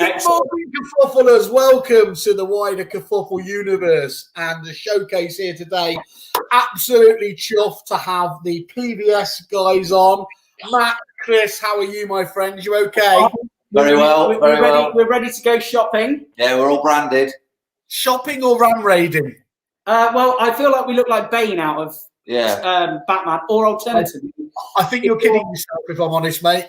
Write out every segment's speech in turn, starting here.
Good morning, Kerfufflers. Welcome to the wider Kerfuffle universe and the showcase here today. Absolutely chuffed to have the PVS guys on. Matt, Chris, how are you, my friends? You okay? Very well, very well. We're ready to go shopping. Yeah, we're all branded. Shopping or ram raiding? Well, I feel like we look like Bane out of Batman, or alternatively. I think you're kidding yourself, if I'm honest, mate.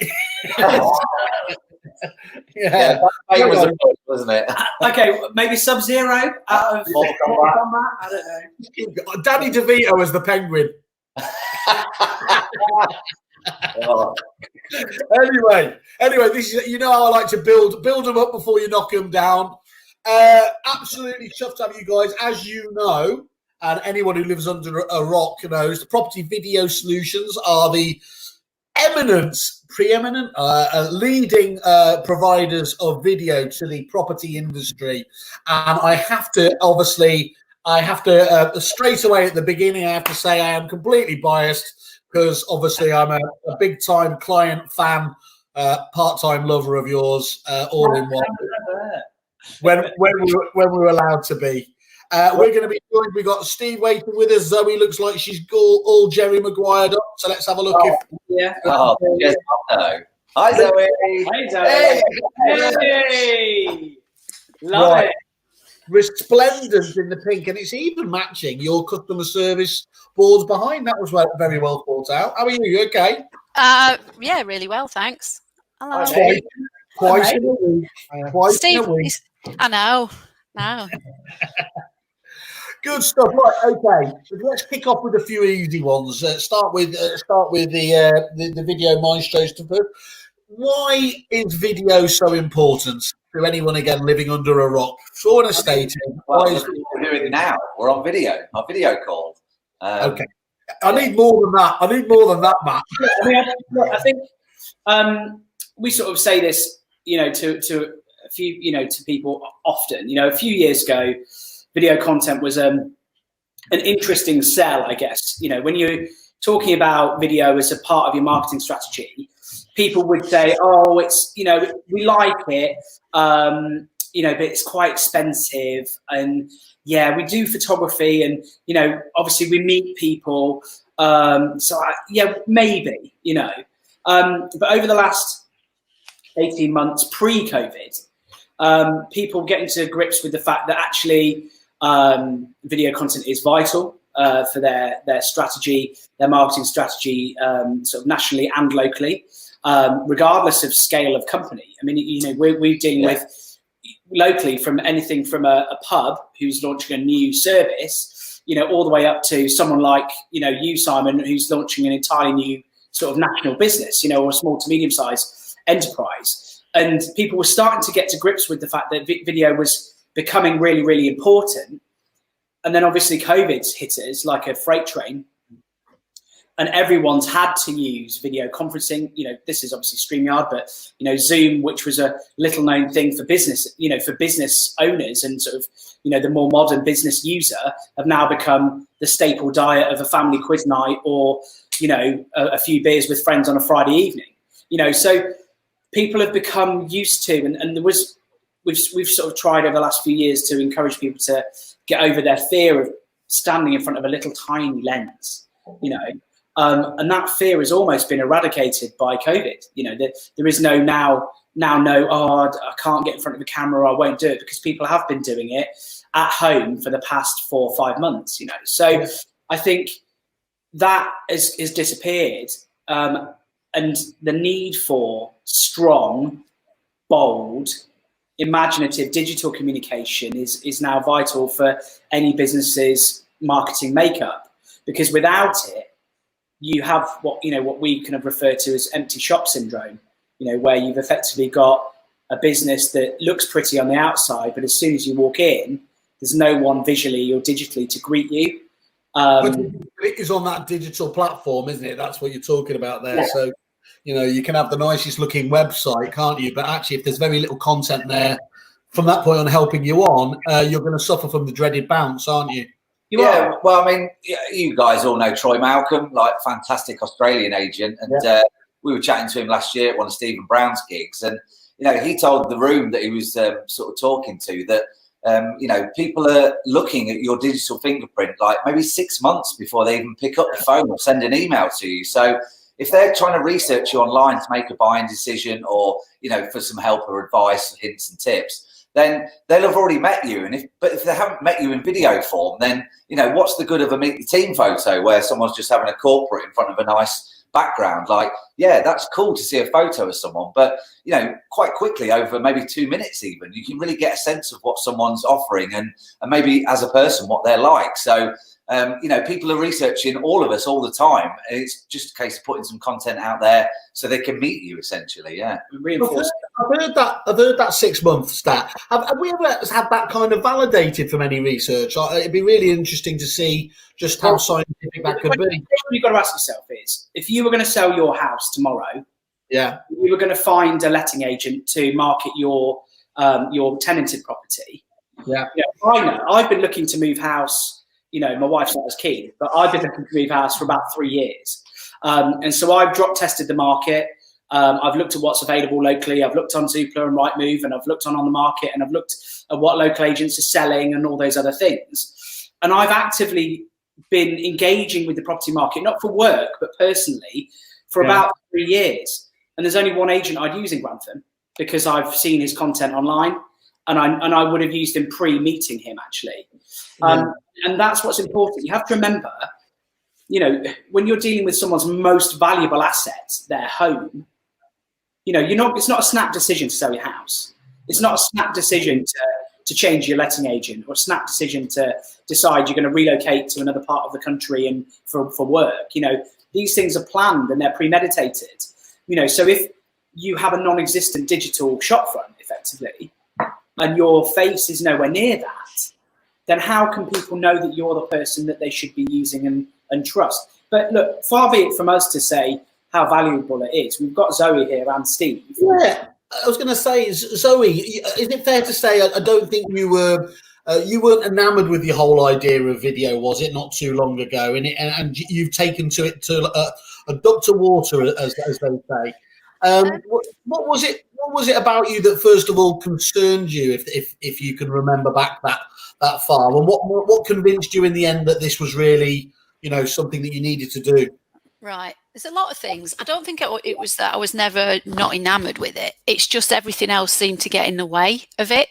Yeah, that was a good, wasn't it? Okay, maybe Sub-Zero out of Mortal Kombat. I don't know. Danny DeVito as the Penguin. Anyway, this is, you know how I like to build them up before you knock them down. Absolutely chuffed to have you guys. As you know, and anyone who lives under a rock knows, the Property Video Solutions are the preeminent, leading providers of video to the property industry. And I have to, straight away at the beginning, I have to say I am completely biased because obviously I'm a big-time client, fan, part-time lover of yours, all in one. When we were allowed to be. We're going to be joined. We've got Steve waiting with us. Zoe looks like she's all Jerry Maguire'd up. So let's have a look. Hello. Hi, Zoe. Hey, Zoe. Hey. Love it. Resplendent in the pink, and it's even matching your customer service boards behind. That was very well thought out. How are you? You okay? Yeah, really well, thanks. Hello. Twice in a week. Steve, I know. No. Good stuff. Right, okay. So let's kick off with a few easy ones. Start with the video maestro stuff. Why is video so important to anyone again living under a rock? For an estate agent, we're doing it now. We're on video. Our video call. Okay. I need more than that. Matt. I think we sort of say this, to a few, to people often. A few years ago, video content was an interesting sell, I guess. When you're talking about video as a part of your marketing strategy, people would say, "Oh, it's we like it, but it's quite expensive." And yeah, we do photography, and obviously we meet people. Maybe. But over the last 18 months pre-COVID, people getting to grips with the fact that actually video content is vital for their strategy, their marketing strategy, sort of nationally and locally, regardless of scale of company. I mean, we're dealing with locally from anything from a pub who's launching a new service, all the way up to someone like, you, Simon, who's launching an entirely new sort of national business, or a small to medium-sized enterprise. And people were starting to get to grips with the fact that video was becoming really, really important. And then obviously COVID hit us like a freight train, and everyone's had to use video conferencing. This is obviously StreamYard, but, Zoom, which was a little known thing for business, for business owners and sort of, the more modern business user, have now become the staple diet of a family quiz night or, a few beers with friends on a Friday evening. So people have become used to, and we've sort of tried over the last few years to encourage people to get over their fear of standing in front of a little tiny lens, and that fear has almost been eradicated by COVID. There is no now, I can't get in front of a camera, I won't do it, because people have been doing it at home for the past 4 or 5 months, So I think that is disappeared. And the need for strong, bold, imaginative digital communication is now vital for any business's marketing makeup, because without it, you have what we kind of refer to as empty shop syndrome, where you've effectively got a business that looks pretty on the outside, but as soon as you walk in, there's no one visually or digitally to greet you. But it is on that digital platform, isn't it? That's what you're talking about there. Yeah. So, you can have the nicest looking website, can't you? But actually, if there's very little content there from that point on helping you on, you're going to suffer from the dreaded bounce, aren't you? Yeah, well, I mean, you guys all know Troy Malcolm, like fantastic Australian agent, and we were chatting to him last year at one of Stephen Brown's gigs, and he told the room that he was sort of talking to that, people are looking at your digital fingerprint like maybe 6 months before they even pick up the phone or send an email to you. So if they're trying to research you online to make a buying decision or, for some help or advice, hints and tips, then they'll have already met you. But if they haven't met you in video form, then, what's the good of a meet the team photo where someone's just having a corporate in front of a nice background? Like, yeah, that's cool to see a photo of someone, but quite quickly, over maybe 2 minutes even, you can really get a sense of what someone's offering and maybe as a person what they're like. So people are researching all of us all the time. It's just a case of putting some content out there so they can meet you, essentially. Yeah, I've heard that 6 month stat. Have we ever had that kind of validated from any research? It'd be really interesting to see just how scientific that could be. What you've got to ask yourself is, if you were going to sell your house tomorrow, you were going to find a letting agent to market your tenanted property. I know. I've been looking to move house. My wife's not as keen, but I've been looking to move house for about 3 years. And so I've drop tested the market. I've looked at what's available locally. I've looked on Supplier and Rightmove, and I've looked on the market, and I've looked at what local agents are selling and all those other things. And I've actively been engaging with the property market, not for work, but personally, for about 3 years. And there's only one agent I'd use in Grantham because I've seen his content online, and I would have used him pre-meeting him, actually. And that's what's important. You have to remember, when you're dealing with someone's most valuable asset, their home, it's not a snap decision to sell your house. It's not a snap decision to change your letting agent, or a snap decision to decide you're going to relocate to another part of the country and for work. These things are planned and they're premeditated. So if you have a non-existent digital shopfront, effectively, and your face is nowhere near that, then how can people know that you're the person that they should be using and trust? But look, far be it from us to say how valuable it is. We've got Zoe here and Steve. Yeah, I was going to say, Zoe, is it fair to say, I don't think you weren't enamoured with the whole idea of video, was it, not too long ago? And you've taken to it to a duck to water, as they say. What was it about you that first of all concerned you, if you can remember back that far, and what convinced you in the end that this was really something that you needed to do? Right, there's a lot of things. I don't think it was that I was never not enamoured with it. It's just everything else seemed to get in the way of it.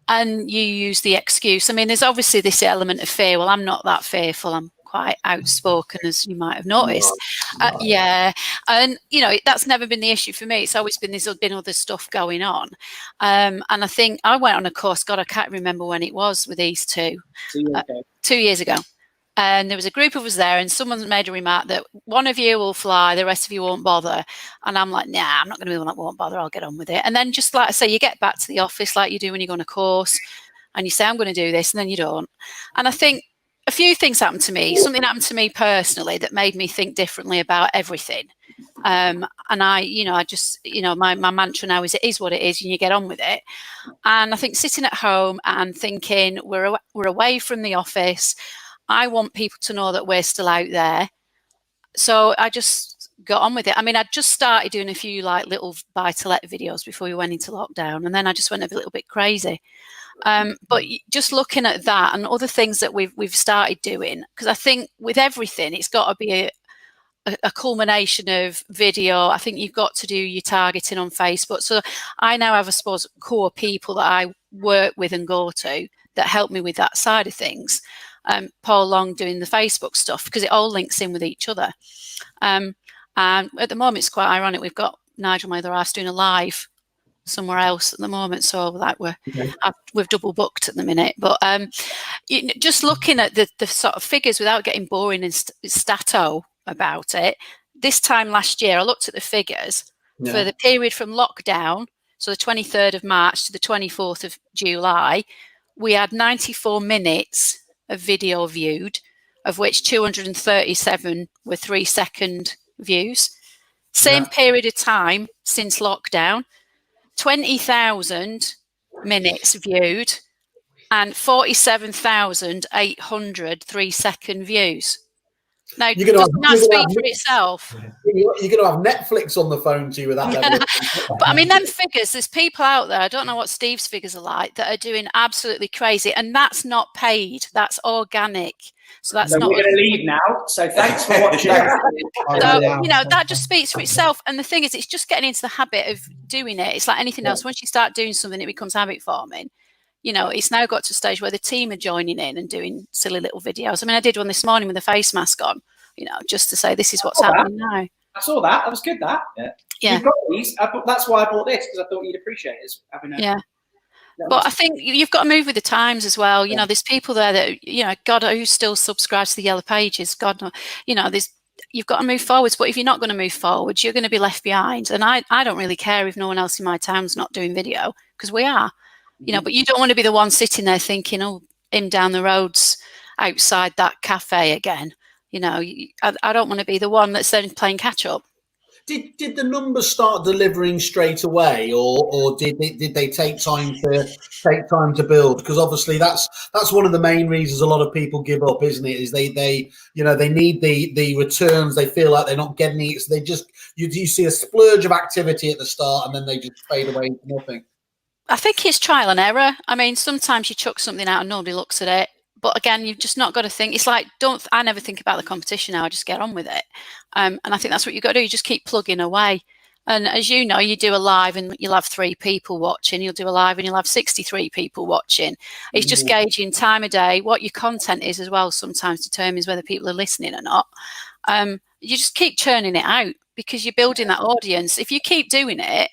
And you use the excuse. I mean, there's obviously this element of fear. Well, I'm not that fearful. I'm quite outspoken, as you might have noticed. And that's never been the issue for me. It's always been there's been other stuff going on. And I think I went on a course, God, I can't remember when it was, with these two. 2 years ago. And there was a group of us there, and someone made a remark that one of you will fly, the rest of you won't bother. And I'm like, nah, I'm not going to be one that won't bother. I'll get on with it. And then, just like I say, you get back to the office like you do when you go on a course, and you say, I'm going to do this, and then you don't. And I think a few things happened to me. Something happened to me personally that made me think differently about everything. And I just, my mantra now is, it is what it is, and you get on with it. And I think sitting at home and thinking, we're away from the office. I want people to know that we're still out there. So I just got on with it. I mean, I'd just started doing a few little buy-to-let videos before we went into lockdown, and then I just went a little bit crazy. But just looking at that and other things that we've started doing, because I think with everything, it's got to be a culmination of video. I think you've got to do your targeting on Facebook. So I now have, I suppose, core people that I work with and go to that help me with that side of things. Paul Long doing the Facebook stuff, because it all links in with each other. And at the moment, it's quite ironic. We've got Nigel, my other half, doing a live somewhere else at the moment. So we've double booked at the minute. But just looking at the sort of figures without getting boring and stato about it, this time last year, I looked at the figures for the period from lockdown, so the 23rd of March to the 24th of July, we had 94 minutes of video viewed, of which 237 were 3-second views. Same period of time since lockdown, 20,000 minutes viewed and 47,800 3-second views. No, you're gonna not speak for itself. You're going to have Netflix on the phone to you with that level. But I mean, them figures, there's people out there, I don't know what Steve's figures are like, that are doing absolutely crazy. And that's not paid, that's organic. So that's not. We're going to leave now. So thanks for watching. So, you know, that just speaks for itself. And the thing is, it's just getting into the habit of doing it. It's like anything else. Once you start doing something, it becomes habit forming. You know, it's now got to a stage where the team are joining in and doing silly little videos. I mean, I did one this morning with a face mask on, you know, just to say this is what's happening now. I saw that. That was good, that. Yeah. You've got these. That's why I bought this, because I thought you'd appreciate it. Having a, But I think you've got to move with the times as well. You know, there's people there that, you know, God, who still subscribes to the Yellow Pages. God, you know, you've got to move forwards. But if you're not going to move forwards, you're going to be left behind. And I don't really care if no one else in my town's not doing video, because we are. You know, but you don't want to be the one sitting there thinking, oh, him down the road's outside that cafe again. You know, I don't want to be the one that's then playing catch up. Did the numbers start delivering straight away, or did they take time to build? Because obviously that's one of the main reasons a lot of people give up, isn't it? Is they you know, they need the returns. They feel like they're not getting it. So they just you see a splurge of activity at the start, and then they just fade away into nothing. I think it's trial and error. I mean, sometimes you chuck something out and nobody looks at it. But again, you've just not got to think. It's like, I never think about the competition now. I just get on with it. And I think that's what you've got to do. You just keep plugging away. And as you know, you do a live and you'll have 3 people watching. You'll do a live and you'll have 63 people watching. It's just gauging time of day. What your content is as well sometimes determines whether people are listening or not. You just keep churning it out because you're building that audience. If you keep doing it,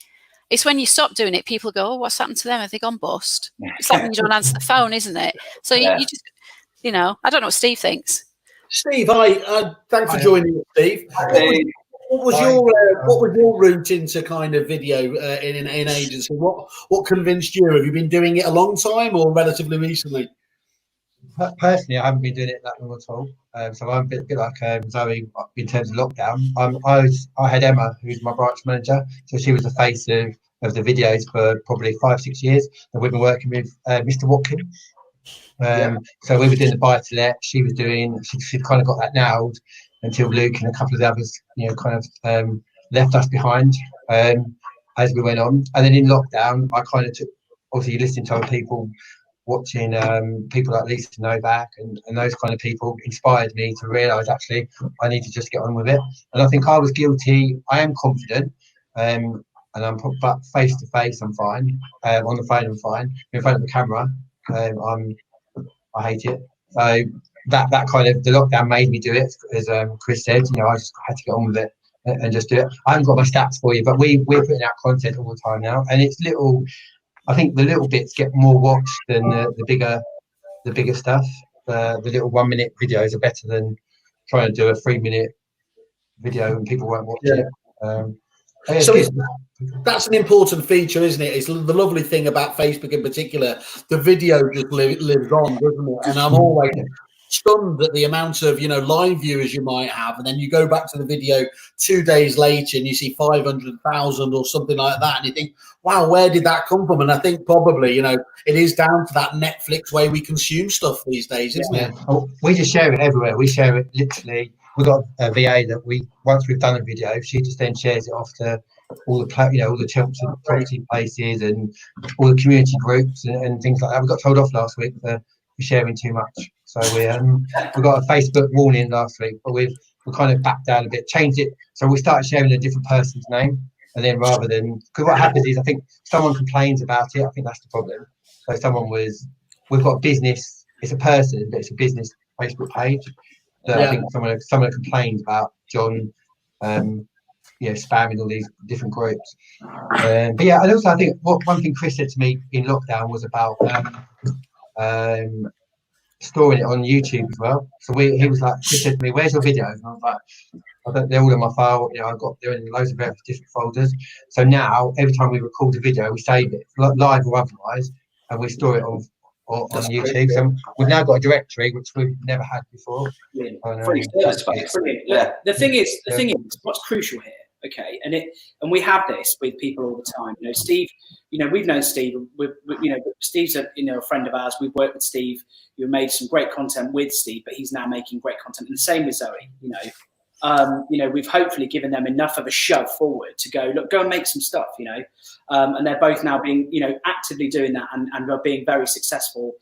it's when you stop doing it, people go, oh, what's happened to them? Have they gone bust? It's like when you don't answer the phone, isn't it? So you just, you know, I don't know what Steve thinks. Steve, hi. Thanks for joining us, Steve. What was your route into kind of video in agency? What convinced you? Have you been doing it a long time or relatively recently? Personally, I haven't been doing it that long at all. So I'm a bit like Zoe in terms of lockdown. I had Emma, who's my branch manager, so she was the face of the videos for probably 5-6 years. And we've been working with Mr. Watkins. So we were doing the buy to let. She was doing. She'd kind of got that nailed until Luke and a couple of the others, you know, kind of left us behind as we went on. And then in lockdown, I kind of took. Obviously, listening to other people, watching people like Lisa Novak and those kind of people inspired me to realise actually I need to just get on with it. And I think I was guilty. I am confident, but face to face I'm fine. On the phone I'm fine. In front of the camera, I hate it. So that kind of the lockdown made me do it, as Chris said. You know, I just had to get on with it and just do it. I haven't got my stats for you, but we're putting out content all the time now, and it's little. I think the little bits get more watched than the bigger stuff. The little 1-minute videos are better than trying to do a 3-minute video and people won't watch it. So that's an important feature, isn't it? It's the lovely thing about Facebook in particular. The video just lives on, doesn't it? And I'm always stunned at the amount of, you know, live viewers you might have, and then you go back to the video 2 days later and you see 500,000 or something like that, and you think, wow, where did that come from? And I think probably, you know, it is down to that Netflix way we consume stuff these days, isn't it? Oh, we just share it everywhere. We share it literally. We've got a VA that once we've done a video, she just then shares it off to all the, you know, all the Chelmsford property places and all the community groups and things like that. We got told off last week for sharing too much. So we got a Facebook warning last week, but we kind of backed down a bit, changed it. So we started sharing a different person's name, and then rather than, because what happens is I think someone complains about it. I think that's the problem. So we've got a business. It's a person, but it's a business Facebook page. So I think someone complained about John, spamming all these different groups. But yeah, and also I think one thing Chris said to me in lockdown was about storing it on YouTube as well. So he was like, Chris said to me, "Where's your videos?" And I was like, "They're all in my file. You know, they're in loads of different folders." So now every time we record a video, we save it live or otherwise, and we store it on YouTube. So we've now got a directory which we've never had before. Free service, brilliant. Yeah. The thing is, what's crucial here, Okay, and we have this with people all the time. You know, Steve. You know, we've known Steve. You know, Steve's a friend of ours. We've worked with Steve. You've made some great content with Steve, but he's now making great content. And the same with Zoe. You know, we've hopefully given them enough of a shove forward to go and make some stuff. You know, and they're both now being, you know, actively doing that and are being very successful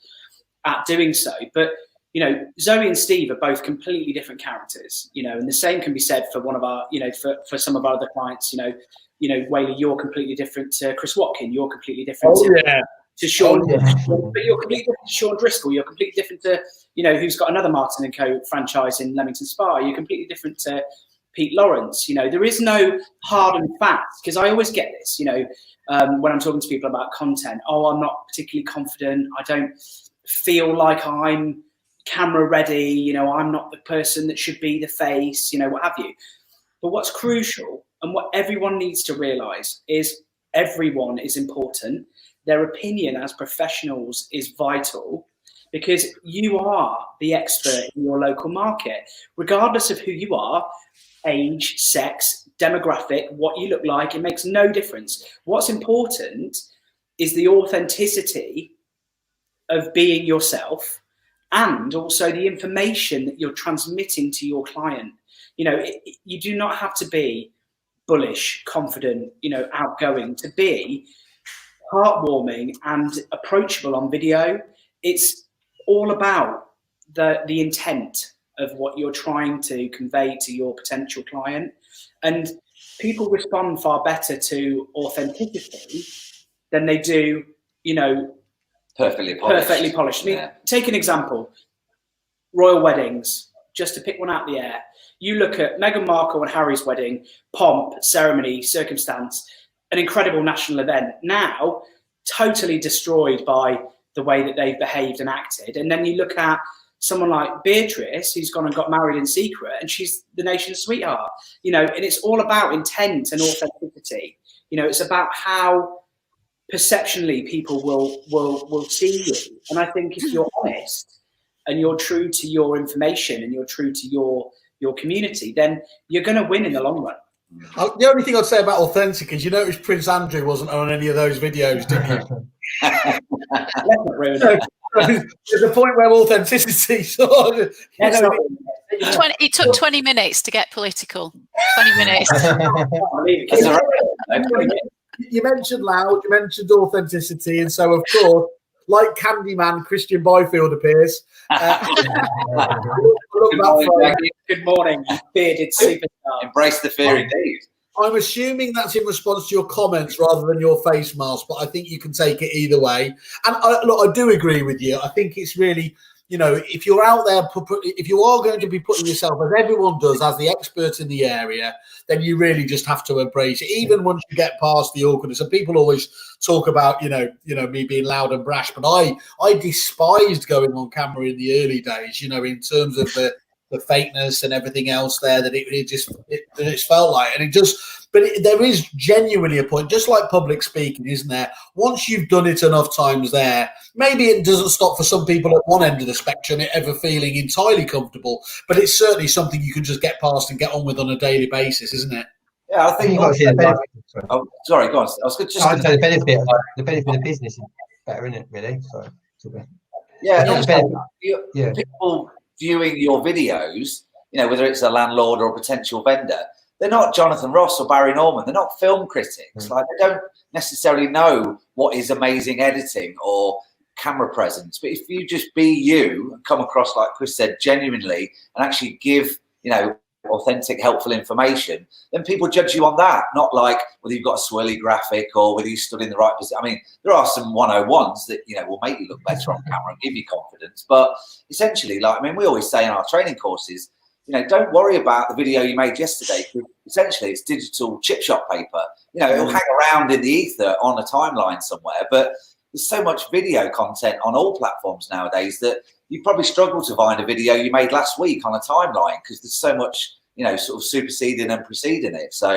at doing so. But you know, Zoe and Steve are both completely different characters, you know, and the same can be said for one of our, you know, for some of our other clients, you know, Whaley, you're completely different to Chris Watkin, you're completely different to Sean, but you're completely different to Sean Driscoll, you're completely different to, you know, who's got another Martin & Co franchise in Leamington Spa, you're completely different to Pete Lawrence. You know, there is no hard and fast, because I always get this, you know, when I'm talking to people about content, I'm not particularly confident, I don't feel like I'm camera ready, you know, I'm not the person that should be the face, you know, what have you. But what's crucial and what everyone needs to realize is everyone is important. Their opinion as professionals is vital, because you are the expert in your local market, regardless of who you are, age, sex, demographic, what you look like, it makes no difference. What's important is the authenticity of being yourself, and also the information that you're transmitting to your client. You know, you do not have to be bullish, confident, you know, outgoing to be heartwarming and approachable on video. It's all about the intent of what you're trying to convey to your potential client. And people respond far better to authenticity than they do, you know, perfectly polished. I mean, take an example, royal weddings, just to pick one out of the air. You look at Meghan Markle and Harry's wedding, pomp, ceremony, circumstance, an incredible national event, now totally destroyed by the way that they've behaved and acted. And then you look at someone like Beatrice, who's gone and got married in secret, and she's the nation's sweetheart, you know, and it's all about intent and authenticity. You know, it's about how perceptionally people will see you. And I think if you're honest and you're true to your information and you're true to your community, then you're going to win in the long run. The only thing I'd say about authentic is, you noticed Prince Andrew wasn't on any of those videos, didn't you? Let's not ruin it. There's a point where authenticity sort of, it took 20 minutes to get political. 20 minutes. You mentioned loud, you mentioned authenticity, and so of course, like Candyman, Christian Byfield appears. Good morning, bearded superstar. Embrace the fear indeed. I'm assuming that's in response to your comments rather than your face mask, but I think you can take it either way. And look, I do agree with you. I think it's really, you know, if you're out there, if you are going to be putting yourself, as everyone does, as the expert in the area, then you really just have to embrace it, even once you get past the awkwardness. And people always talk about, you know, me being loud and brash, but I despised going on camera in the early days, you know, in terms of the fakeness and everything else there, that it just felt like, and there is genuinely a point, just like public speaking, isn't there? Once you've done it enough times there, maybe it doesn't stop for some people at one end of the spectrum ever feeling entirely comfortable, but it's certainly something you can just get past and get on with on a daily basis, isn't it? Yeah, I think. Oh, sorry, go on. I was just going to say the benefit of business is better, isn't it? Really? People viewing your videos, you know, whether it's a landlord or a potential vendor, they're not Jonathan Ross or Barry Norman. They're not film critics. Like, they don't necessarily know what is amazing editing or camera presence. But if you just be you and come across, like Chris said, genuinely, and actually give, you know, authentic, helpful information, then people judge you on that, not like whether you've got a swirly graphic or whether you stood in the right position. I mean, there are some 101s that, you know, will make you look better on camera and give you confidence. But essentially, like, I mean, we always say in our training courses, you know, don't worry about the video you made yesterday, because essentially it's digital chip shot paper. You know, it'll hang around in the ether on a timeline somewhere, but there's so much video content on all platforms nowadays that you probably struggle to find a video you made last week on a timeline, because there's so much you know, sort of superseding and preceding it. So,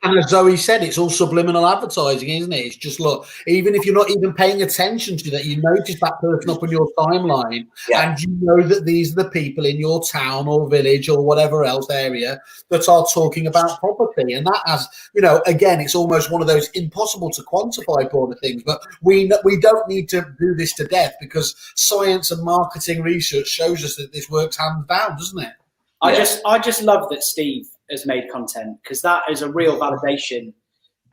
and as Zoe said, it's all subliminal advertising, isn't it? It's just, look, even if you're not even paying attention to that, you notice that person up on your timeline, and you know that these are the people in your town or village or whatever else area that are talking about property. And that has, you know, again, it's almost one of those impossible to quantify kind of things, but we don't need to do this to death, because science and marketing research shows us that this works hands down, doesn't it? I just love that Steve has made content, because that is a real validation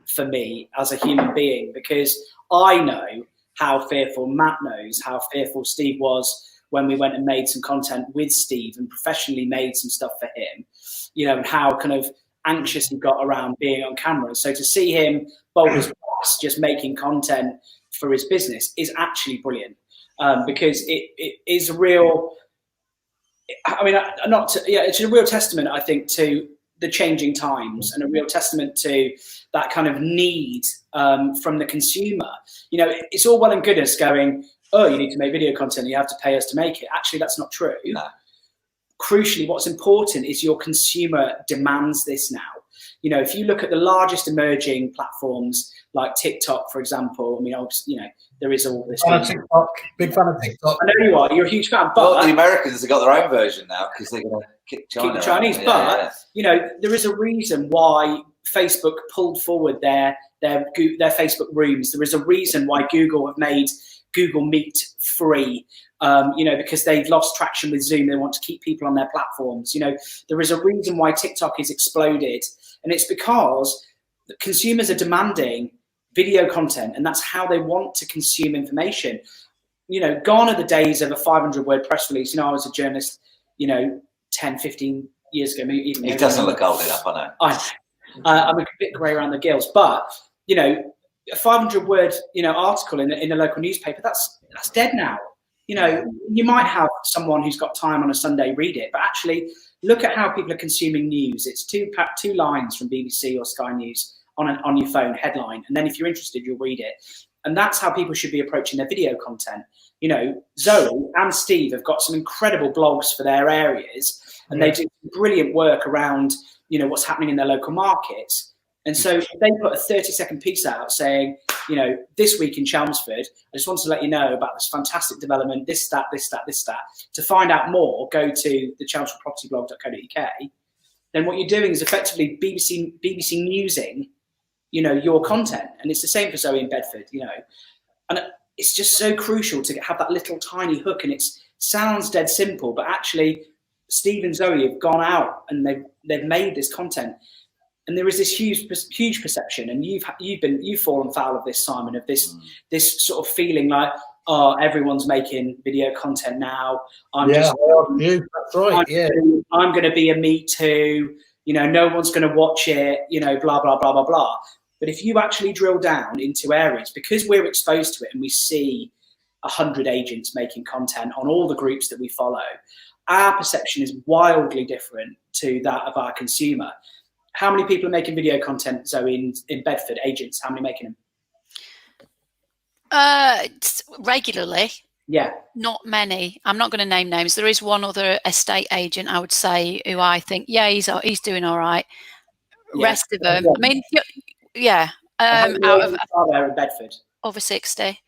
for me as a human being, because I know how fearful, Matt knows how fearful Steve was when we went and made some content with Steve and professionally made some stuff for him, you know, and how kind of anxious he got around being on camera. So to see him bold as brass just making content for his business is actually brilliant, because it is a real, I mean, it's a real testament, I think, to the changing times, and a real testament to that kind of need from the consumer. You know, it's all well and good us going, oh, you need to make video content, you have to pay us to make it. Actually, that's not true. No. Crucially, what's important is your consumer demands this now. You know, if you look at the largest emerging platforms like TikTok, for example, I mean, obviously, you know, there is all this. Big fan of TikTok. I know you are. You're a huge fan. But the Americans have got their own version now, because they're going to kick China. Keep the Chinese. But you know, there is a reason why Facebook pulled forward their Facebook rooms. There is a reason why Google have made Google Meet free. You know, because they've lost traction with Zoom. They want to keep people on their platforms. You know, there is a reason why TikTok has exploded, and it's because the consumers are demanding video content, and that's how they want to consume information. You know, gone are the days of a 500-word press release. You know, I was a journalist, you know, 10, 15 years ago. Maybe even. It doesn't look old enough, I know. I'm a bit grey around the gills, but you know, a 500-word, you know, article in the local newspaper, that's dead now. You know, you might have someone who's got time on a Sunday read it, but actually look at how people are consuming news. It's two lines from BBC or Sky News on your phone, headline, and then if you're interested, you'll read it. And that's how people should be approaching their video content. You know, Zoe and Steve have got some incredible blogs for their areas, and they do brilliant work around, you know, what's happening in their local markets. And so they put a 30-second piece out saying, you know, this week in Chelmsford, I just wanted to let you know about this fantastic development, this, that, this, that, this, that. To find out more, go to the chelmsfordpropertyblog.co.uk. Then what you're doing is effectively BBC newsing, you know, your content. And it's the same for Zoe in Bedford, you know. And it's just so crucial to have that little tiny hook. And it sounds dead simple, but actually Steve and Zoe have gone out and they've made this content. And there is this huge perception, and you've fallen foul of this, Simon, of this sort of feeling like, oh, everyone's making video content now. That's right. I'm going to be a Me Too. You know, no one's going to watch it. You know, blah blah blah blah blah. But if you actually drill down into areas, because we're exposed to it, and we see 100 agents making content on all the groups that we follow, our perception is wildly different to that of our consumer. How many people are making video content, Zoe, in Bedford, agents? How many making them? Regularly. Yeah. Not many. I'm not going to name names. There is one other estate agent, I would say, who I think, he's doing all right. Rest of them, I mean, out of there in Bedford, over 60.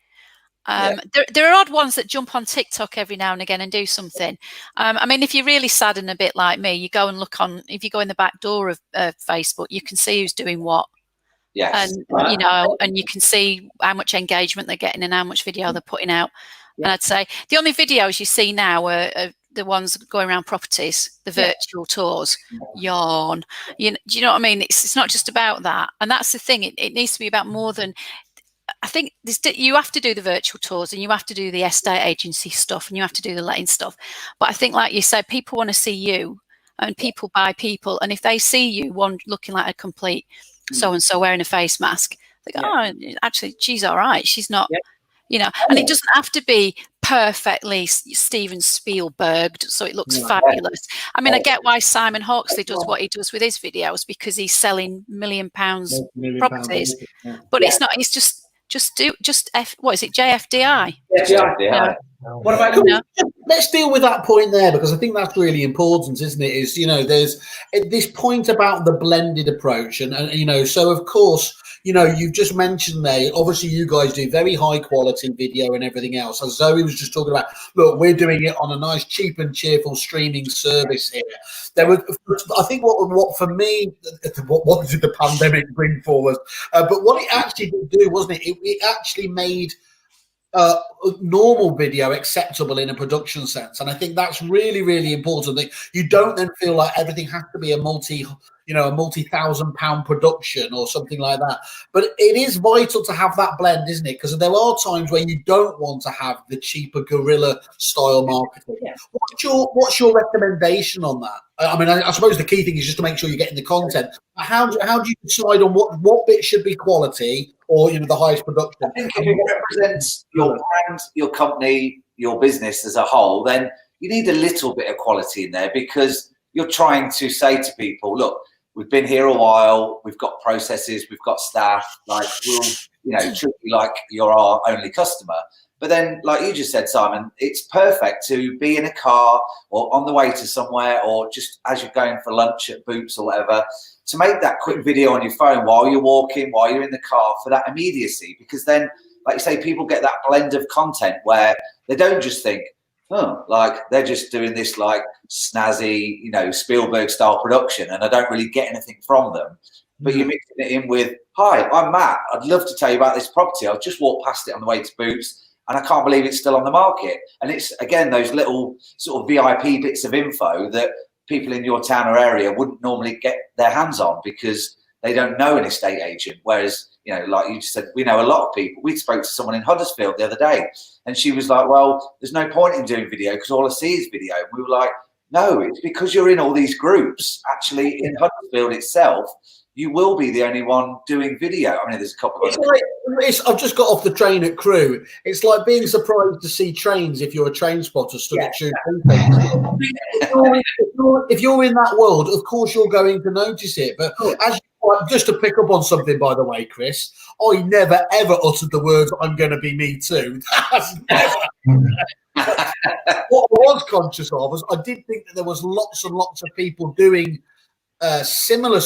There are odd ones that jump on TikTok every now and again and do something. I mean, if you're really sad and a bit like me, you go and look if you go in the back door of Facebook, you can see who's doing what. Yes. And, you know, and you can see how much engagement they're getting and how much video they're putting out. Yeah. And I'd say the only videos you see now are the ones going around properties, the virtual tours, yawn. Do you know what I mean? It's not just about that. And that's the thing. It needs to be about more than... I think you have to do the virtual tours, and you have to do the estate agency stuff, and you have to do the letting stuff. But I think, like you said, people want to see you, and people buy people. And if they see you looking like a complete so-and-so wearing a face mask, they go, oh, actually, she's all right. She's not, you know. And it doesn't have to be perfectly Steven Spielberged, so it looks fabulous. I mean, I get why Simon Hawksley does what he does with his videos, because he's selling £1 million properties. But it's not. It's what is it? JFDI. JFDI. What about you? Let's deal with that point there, because I think that's really important, isn't it? Is, you know, there's this point about the blended approach, and you know, so of course, you know, you've just mentioned there, obviously you guys do very high quality video and everything else. As Zoe was just talking about, look, we're doing it on a nice, cheap and cheerful streaming service here. There was, I think, what for me, what did the pandemic bring for us? But what it actually did do, wasn't it? It actually made normal video acceptable in a production sense, and I think that's really, really important. That you don't then feel like everything has to be a multi-thousand-pound production or something like that. But it is vital to have that blend, isn't it? Because there are times where you don't want to have the cheaper guerrilla style marketing. Yeah. What's your recommendation on that? I mean, I suppose the key thing is just to make sure you're getting the content. How do you decide on what bit should be quality, or, you know, the highest production? I think if it represents your brand, your company, your business as a whole, then you need a little bit of quality in there, because you're trying to say to people, look, we've been here a while, we've got processes, we've got staff, like, we'll, you know, treat you like you're our only customer. But then, like you just said, Simon, it's perfect to be in a car or on the way to somewhere, or just as you're going for lunch at Boots or whatever, to make that quick video on your phone while you're walking, while you're in the car, for that immediacy. Because then, like you say, people get that blend of content where they don't just think, oh, like they're just doing this like snazzy, you know, Spielberg style production, and I don't really get anything from them. But you're mixing it in with, hi, I'm Matt. I'd love to tell you about this property. I just walked past it on the way to Boots, and I can't believe it's still on the market. And it's, again, those little sort of VIP bits of info that people in your town or area wouldn't normally get their hands on, because they don't know an estate agent. Whereas, you know, like you just said, we know a lot of people. We spoke to someone in Huddersfield the other day, and she was like, well, there's no point in doing video because all I see is video. And we were like, no, it's because you're in all these groups. Actually, in Huddersfield itself, you will be the only one doing video. I mean, there's a couple of I've just got off the train at Crewe. It's like being surprised to see trains if you're a train spotter stood at Shoe. If you're in that world, of course you're going to notice it. But as just to pick up on something, by the way, Chris, I never ever uttered the words "I'm going to be me too." That's never. What I was conscious of was I did think that there was lots and lots of people doing similar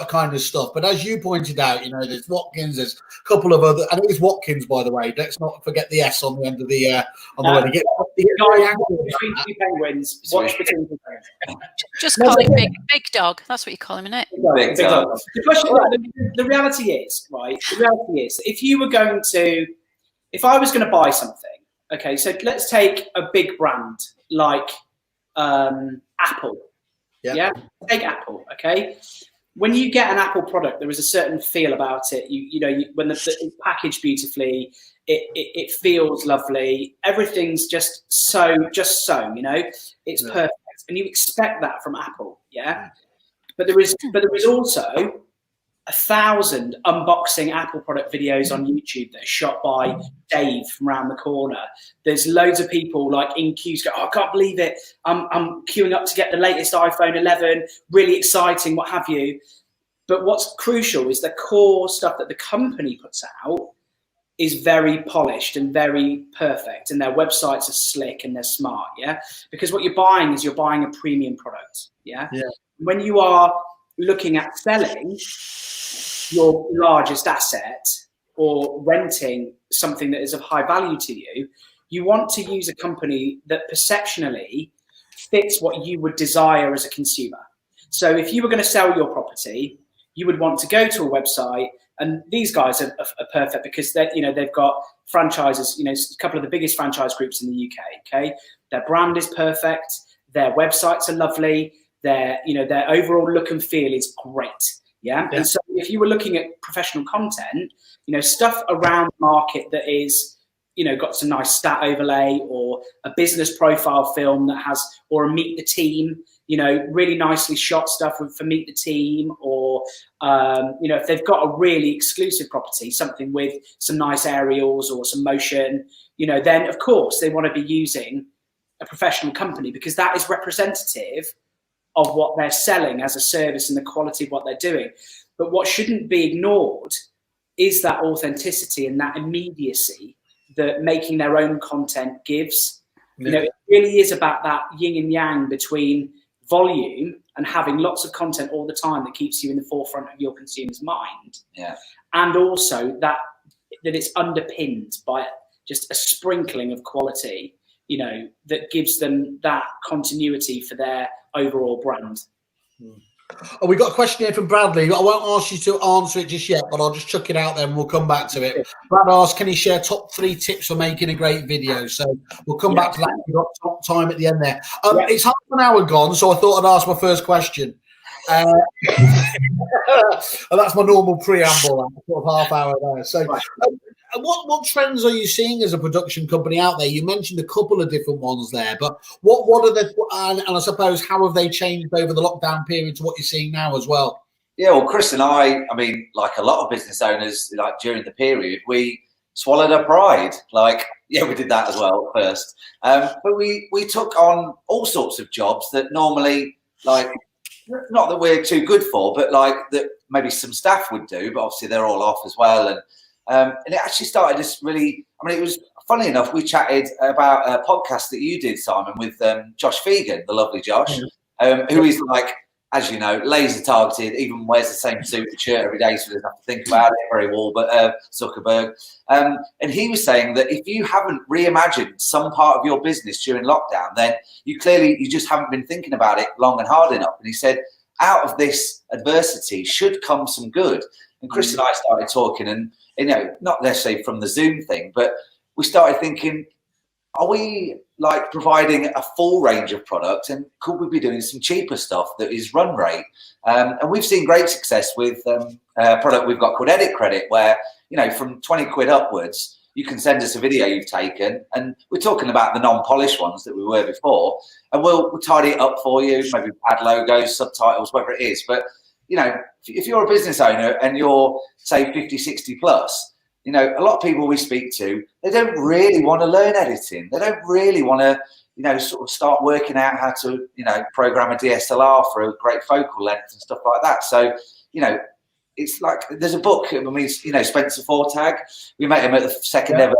kind of stuff, but as you pointed out, you know, there's Watkins, there's a couple of other, and it is Watkins, by the way. Let's not forget the S on the end of the word. Between two penguins. Watch between two penguins. Just call him big dog. That's what you call him, isn't it? Big dog. The question, the reality is, right? The reality is, if I was going to buy something, okay, so let's take a big brand like Apple. Yeah. Take Apple, okay? When you get an Apple product, there is a certain feel about it. When it's packaged beautifully, it feels lovely. Everything's just so, you know, it's perfect, and you expect that from Apple, yeah. But there is also 1,000 unboxing Apple product videos on YouTube that are shot by Dave from around the corner. There's loads of people like in queues go, oh, I can't believe it. I'm queuing up to get the latest iPhone 11, really exciting, what have you. But what's crucial is the core stuff that the company puts out is very polished and very perfect, and their websites are slick and they're smart, yeah? Because what you're buying is you're buying a premium product, yeah? When you are looking at selling your largest asset or renting something that is of high value to you, you want to use a company that perceptionally fits what you would desire as a consumer. So if you were going to sell your property, you would want to go to a website, and these guys are perfect because they've got franchises, a couple of the biggest franchise groups in the UK. Okay, their brand is perfect, their websites are lovely, their overall look and feel is great. Yeah. And so if you were looking at professional content, stuff around the market that is, got some nice stat overlay, or a business profile film that has, or a meet the team, really nicely shot stuff for meet the team, or, if they've got a really exclusive property, something with some nice aerials or some motion, then of course they want to be using a professional company, because that is representative of what they're selling as a service and the quality of what they're doing. But what shouldn't be ignored is that authenticity and that immediacy that making their own content gives. You know, it really is about that yin and yang between volume and having lots of content all the time that keeps you in the forefront of your consumer's mind. Yeah. And also that it's underpinned by just a sprinkling of quality, you know, that gives them that continuity for their overall brand. Oh, we got a question here from Bradley. I won't ask you to answer it just yet, but I'll just chuck it out there and we'll come back to it. Brad asked, can he share top 3 tips for making a great video? So we'll come back to that. We've got top time at the end there. It's half an hour gone, so I thought I'd ask my first question. And that's my normal preamble, sort of half hour there. So what trends are you seeing as a production company out there? You mentioned a couple of different ones there, but what are the and I suppose how have they changed over the lockdown period to what you're seeing now as well? Yeah, well, Chris and I mean, like a lot of business owners, like during the period, we swallowed our pride. Like, yeah, we did that as well at first. But we took on all sorts of jobs that normally, like, not that we're too good for, but like that maybe some staff would do, but obviously they're all off as well. And it actually started this really, I mean, it was funny enough, we chatted about a podcast that you did, Simon, with Josh Fegan, the lovely Josh, who is like, as you know, laser targeted, even wears the same suit and shirt every day, so he doesn't have to think about it very well, but Zuckerberg. And he was saying that if you haven't reimagined some part of your business during lockdown, then you just haven't been thinking about it long and hard enough. And he said, out of this adversity should come some good. And Chris and I started talking, and you know, not necessarily from the Zoom thing, but we started thinking, are we like providing a full range of products, and could we be doing some cheaper stuff that is run rate? And we've seen great success with a product we've got called Edit Credit, where, you know, from 20 quid upwards, you can send us a video you've taken, and we're talking about the non-polished ones that we were before, and we'll tidy it up for you, maybe add logos, subtitles, whatever it is. But, you know, if you're a business owner and you're, say, 50, 60 plus, you know, a lot of people we speak to, they don't really want to learn editing. They don't really want to, you know, sort of start working out how to, you know, program a DSLR for a great focal length and stuff like that. So, you know, it's like there's a book. I mean, you know, Spencer Fortag. We met him at the second ever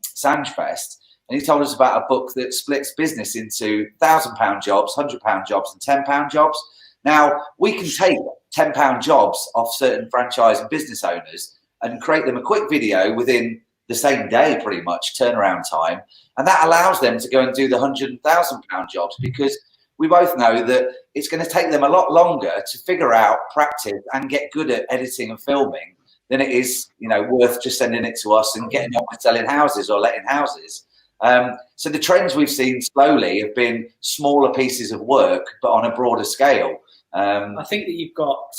Sanj Fest, and he told us about a book that splits business into £1,000 jobs, £100 jobs, and £10 jobs. Now we can take £10 jobs off certain franchise and business owners and create them a quick video within the same day, pretty much turnaround time, and that allows them to go and do the £100,000 jobs, because we both know that it's going to take them a lot longer to figure out, practice, and get good at editing and filming than it is, you know, worth just sending it to us and getting on with selling houses or letting houses. So the trends we've seen slowly have been smaller pieces of work, but on a broader scale. I think that you've got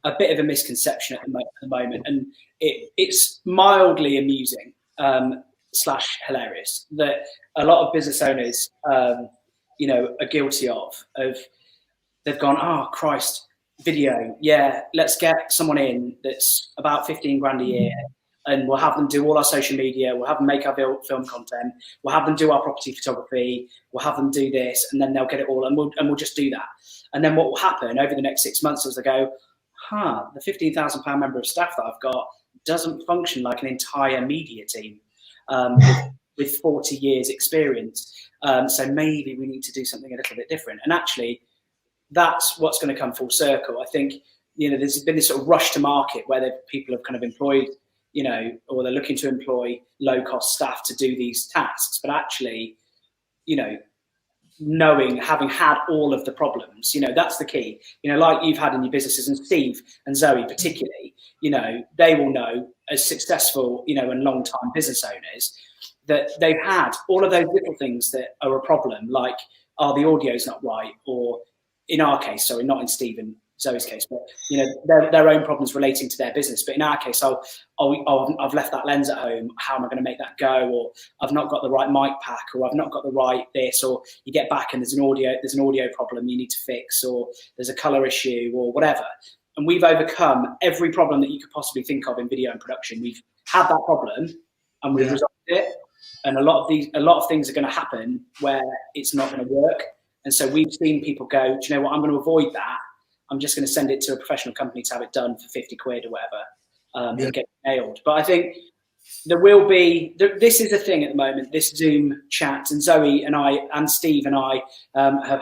a bit of a misconception at the moment, and it's mildly amusing / hilarious that a lot of business owners, you know, are guilty of. They've gone, oh Christ, video, yeah, let's get someone in that's about 15 grand a year, and we'll have them do all our social media, we'll have them make our film content, we'll have them do our property photography, we'll have them do this, and then they'll get it all, and we'll just do that. And then what will happen over the next 6 months is they go, the £15,000 member of staff that I've got doesn't function like an entire media team with 40 years experience. So maybe we need to do something a little bit different. And actually, that's what's going to come full circle. I think, you know, there's been this sort of rush to market where people have kind of employed, you know, or they're looking to employ low-cost staff to do these tasks. But actually, you know, having had all of the problems, you know, that's the key. You know, like you've had in your businesses, and Steve and Zoe particularly, you know, they will know as successful, you know, and long-time business owners that they've had all of those little things that are a problem, like, the audio's not right, or in our case, sorry, not in Steve and Zoe's case, but, you know, their own problems relating to their business. But in our case, I've left that lens at home. How am I going to make that go? Or I've not got the right mic pack, or I've not got the right this, or you get back and there's an audio problem you need to fix, or there's a color issue, or whatever. And we've overcome every problem that you could possibly think of in video and production. We've had that problem and we've resolved it. And a lot of things are going to happen where it's not going to work. And so we've seen people go, do you know what? I'm going to avoid that. I'm just going to send it to a professional company to have it done for 50 quid or whatever, and get nailed. But I think there will be, this is a thing at the moment, this Zoom chat, and Zoe and I and Steve and I have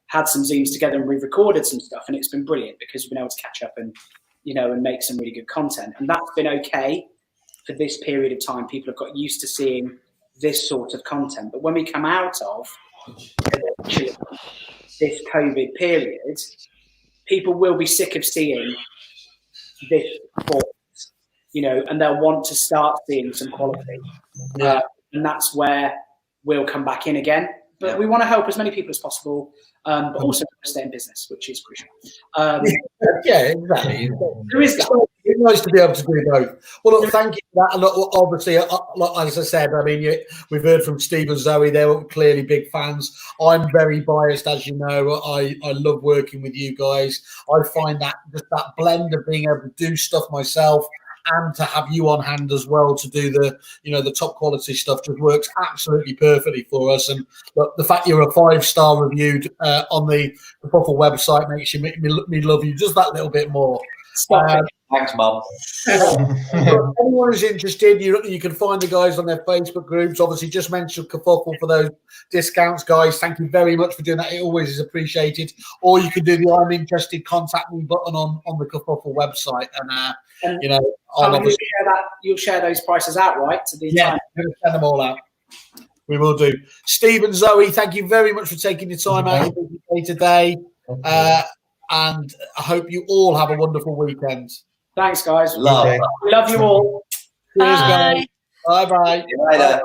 had some Zooms together, and we've recorded some stuff, and it's been brilliant because we've been able to catch up and, and make some really good content. And that's been okay for this period of time. People have got used to seeing this sort of content. But when we come out of this COVID period, people will be sick of seeing this format, and they'll want to start seeing some quality. And that's where we'll come back in again. But we want to help as many people as possible, but also stay in business, which is crucial. Yeah, exactly. There is that. It's nice to be able to do both. Well, look, thank you for that. And look, obviously, as I said, I mean, we've heard from Steve and Zoe. They were clearly big fans. I'm very biased, as you know. I love working with you guys. I find that just that blend of being able to do stuff myself and to have you on hand as well to do the, the top quality stuff just works absolutely perfectly for us. And look, the fact you're a 5-star reviewed on the Kerfuffle website makes me love you just that little bit more. Thanks, Mum. Anyone who's interested, you can find the guys on their Facebook groups. Obviously, just mention Kerfuffle for those discounts, guys. Thank you very much for doing that. It always is appreciated. Or you can do the I'm interested, contact me button on the Kerfuffle website, and you'll share those prices out, right? To the we're going to send them all out. We will do. Steve and Zoe, thank you very much for taking your time out of your day today. And I hope you all have a wonderful weekend. Thanks, guys. Love you all. Cheers, guys. Bye-bye. See you later.